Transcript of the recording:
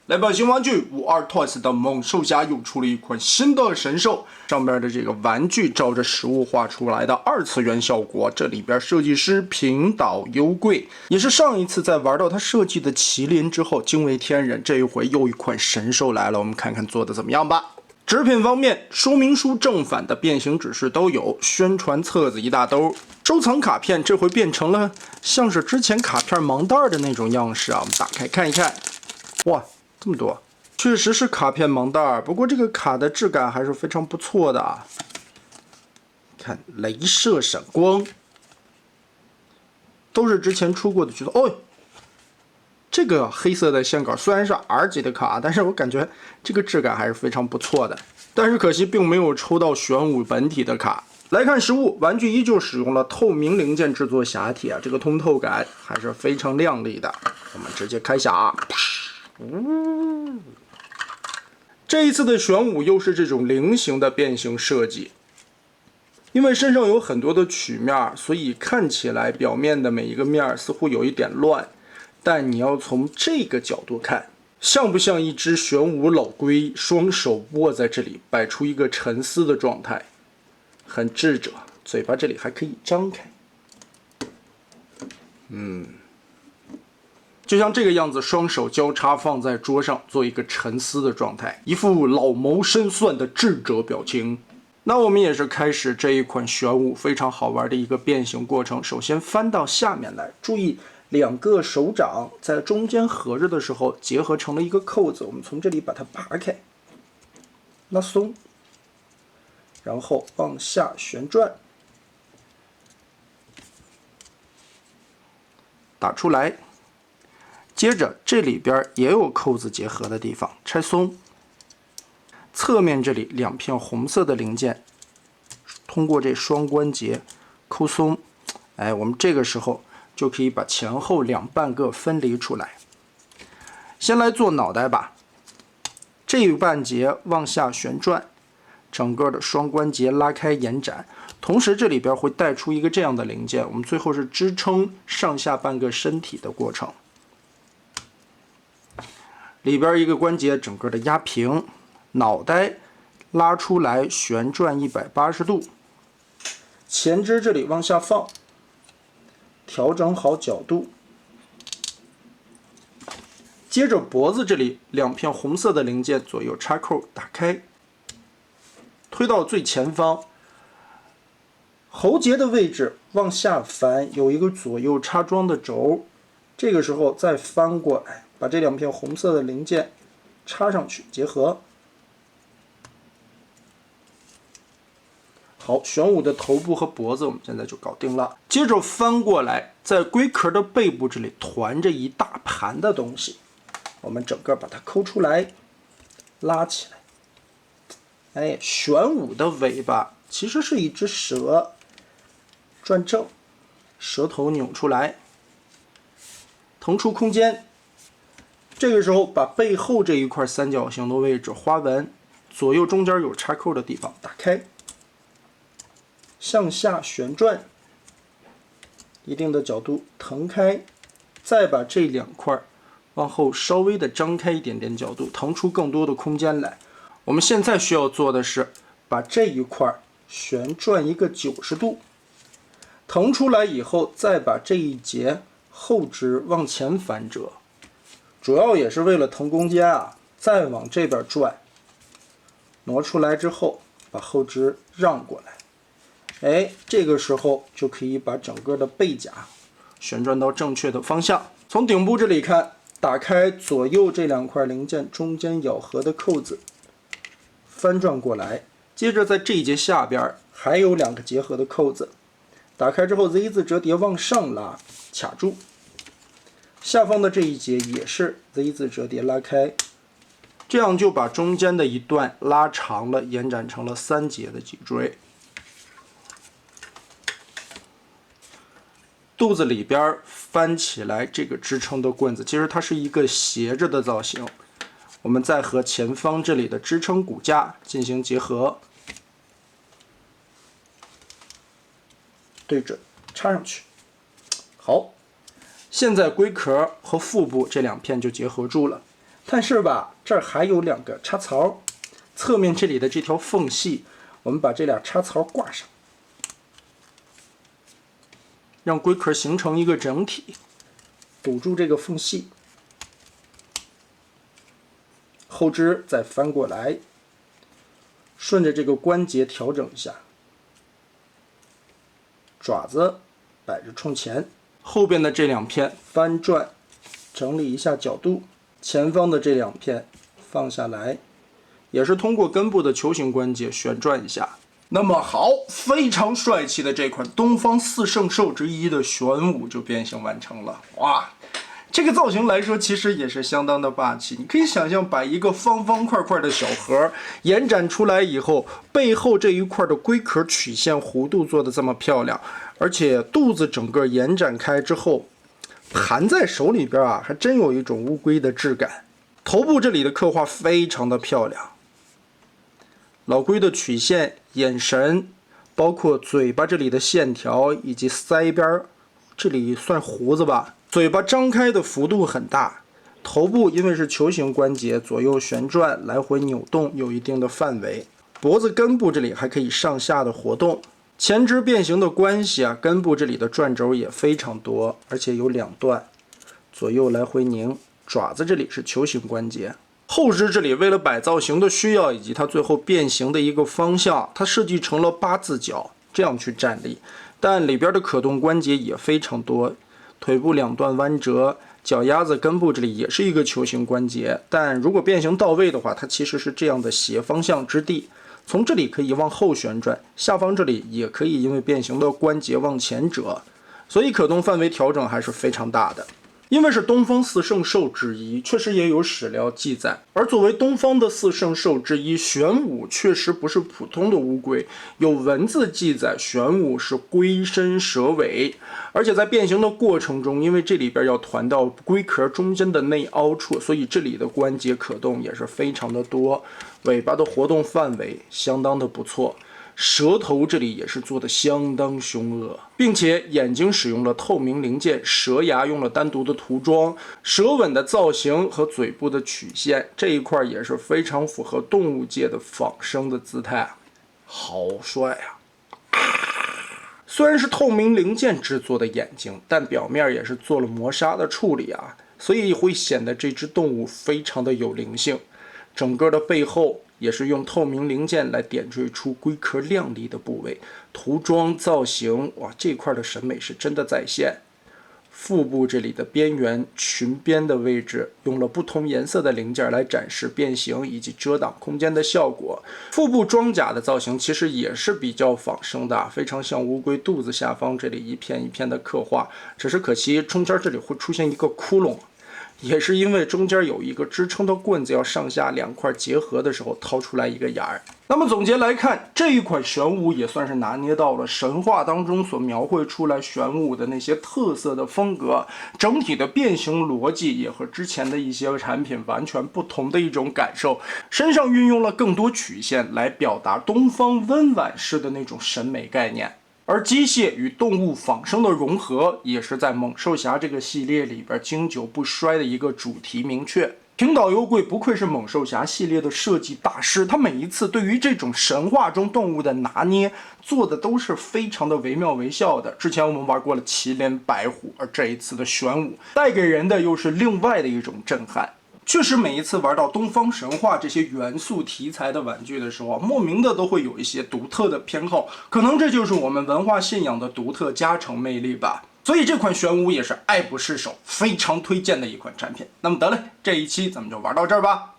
来吧，新玩具52 Toys 的猛兽侠又出了一款新的神兽，上边的这个玩具照着实物画出来的二次元效果，这里边设计师平岛优贵，也是上一次在玩到他设计的麒麟之后惊为天人，这一回又一款神兽来了，我们看看做的怎么样吧。纸品方面，说明书正反的变形指示都有，宣传册子一大兜，收藏卡片这回变成了像是之前卡片盲袋的那种样式啊，我们打开看一看，哇！这么多，确实是卡片盲袋，不过这个卡的质感还是非常不错的啊。看，镭射闪光，都是之前出过的角色。哦，这个黑色的线稿虽然是 R 级的卡，但是我感觉这个质感还是非常不错的。但是可惜并没有抽到玄武本体的卡。来看实物，玩具依旧使用了透明零件制作匣体啊，这个通透感还是非常亮丽的。我们直接开匣啊。这一次的玄武又是这种菱形的变形设计，因为身上有很多的曲面，所以看起来表面的每一个面似乎有一点乱，但你要从这个角度看，像不像一只玄武老龟，双手握在这里，摆出一个沉思的状态，很智者，嘴巴这里还可以张开，就像这个样子，双手交叉放在桌上，做一个沉思的状态，一副老谋深算的智者表情。那我们也是开始这一款玄武非常好玩的一个变形过程。首先翻到下面来，注意两个手掌在中间合着的时候结合成了一个扣子，我们从这里把它拔开，拉松，然后往下旋转，打出来。接着这里边也有扣子结合的地方，拆松。侧面这里两片红色的零件，通过这双关节抠松。哎，我们这个时候就可以把前后两半个分离出来。先来做脑袋吧，这一半节往下旋转，整个的双关节拉开延展，同时这里边会带出一个这样的零件，我们最后是支撑上下半个身体的过程。里边一个关节整个的压平，脑袋拉出来旋转180度，前肢这里往下放，调整好角度。接着脖子这里两片红色的零件左右插扣打开，推到最前方，喉结的位置往下翻，有一个左右插装的轴，这个时候再翻过来，把这两片红色的零件插上去结合。好，玄武的头部和脖子我们现在就搞定了。接着翻过来，在龟壳的背部这里团着一大盘的东西，我们整个把它抠出来，拉起来。哎，玄武的尾巴其实是一只蛇，转正，舌头扭出来，腾出空间。这个时候把背后这一块三角形的位置花纹，左右中间有插扣的地方打开，向下旋转，一定的角度腾开，再把这两块往后稍微的张开一点点角度，腾出更多的空间来。我们现在需要做的是把这一块旋转一个90度，腾出来以后，再把这一节后肢往前反折，主要也是为了腾空间啊。再往这边转，挪出来之后，把后肢让过来。哎，这个时候就可以把整个的背甲旋转到正确的方向。从顶部这里看，打开左右这两块零件中间咬合的扣子，翻转过来。接着在这一节下边还有两个结合的扣子，打开之后 Z 字折叠往上拉，卡住。下方的这一节也是 Z 字折叠拉开，这样就把中间的一段拉长了，延展成了3节的脊椎。肚子里边翻起来这个支撑的棍子，其实它是一个斜着的造型。我们再和前方这里的支撑骨架进行结合，对准插上去。好，现在龟壳和腹部这两片就结合住了。但是吧，这儿还有2个插槽，侧面这里的这条缝隙，我们把这俩插槽挂上，让龟壳形成一个整体，堵住这个缝隙。后肢再翻过来，顺着这个关节调整一下，爪子摆着冲前，后边的这2片翻转，整理一下角度，前方的这2片放下来，也是通过根部的球形关节旋转一下。那么好，非常帅气的这款东方4圣兽之一的玄武就变形完成了。哇，这个造型来说其实也是相当的霸气。你可以想象，把一个方方块块的小盒延展出来以后，背后这一块的龟壳曲线弧度做的这么漂亮，而且肚子整个延展开之后，盘在手里边啊，还真有一种乌龟的质感。头部这里的刻画非常的漂亮，老龟的曲线、眼神，包括嘴巴这里的线条，以及腮边这里算胡子吧，嘴巴张开的幅度很大。头部因为是球形关节，左右旋转、来回扭动有一定的范围。脖子根部这里还可以上下的活动。前肢变形的关系啊，根部这里的转轴也非常多，而且有2段，左右来回拧。爪子这里是球形关节。后肢这里为了摆造型的需要，以及它最后变形的一个方向，它设计成了8字脚，这样去站立。但里边的可动关节也非常多，腿部2段弯折，脚丫子根部这里也是一个球形关节。但如果变形到位的话，它其实是这样的斜方向之地。从这里可以往后旋转，下方这里也可以因为变形的关节往前折，所以可动范围调整还是非常大的。因为是东方4圣兽之一，确实也有史料记载。而作为东方的4圣兽之一，玄武确实不是普通的乌龟，有文字记载玄武是龟身蛇尾，而且在变形的过程中，因为这里边要团到龟壳中间的内凹处，所以这里的关节可动也是非常的多，尾巴的活动范围相当的不错。舌头这里也是做的相当凶恶，并且眼睛使用了透明零件，蛇牙用了单独的涂装，舌吻的造型和嘴部的曲线这一块也是非常符合动物界的仿生的姿态啊，好帅啊！虽然是透明零件制作的眼睛，但表面也是做了磨砂的处理啊，所以会显得这只动物非常的有灵性。整个的背后也是用透明零件来点缀出龟壳亮丽的部位，涂装造型，哇，这块的审美是真的在线。腹部这里的边缘、裙边的位置，用了不同颜色的零件来展示变形以及遮挡空间的效果。腹部装甲的造型其实也是比较仿生的，非常像乌龟肚子下方这里一片一片的刻画，只是可惜中间这里会出现一个窟窿。也是因为中间有一个支撑的棍子，要上下2块结合的时候掏出来一个眼儿。那么总结来看，这一款玄武也算是拿捏到了神话当中所描绘出来玄武的那些特色的风格，整体的变形逻辑也和之前的一些产品完全不同的一种感受，身上运用了更多曲线来表达东方温婉式的那种审美概念。而机械与动物仿生的融合，也是在猛兽侠这个系列里边经久不衰的一个主题明确。平岛优贵不愧是猛兽侠系列的设计大师，他每一次对于这种神话中动物的拿捏，做的都是非常的惟妙惟肖的。之前我们玩过了麒麟、白虎，而这一次的玄武，带给人的又是另外的一种震撼。确实，每一次玩到东方神话这些元素题材的玩具的时候，莫名的都会有一些独特的偏好，可能这就是我们文化信仰的独特加成魅力吧。所以这款玄武也是爱不释手，非常推荐的一款产品。那么得嘞，这一期咱们就玩到这儿吧。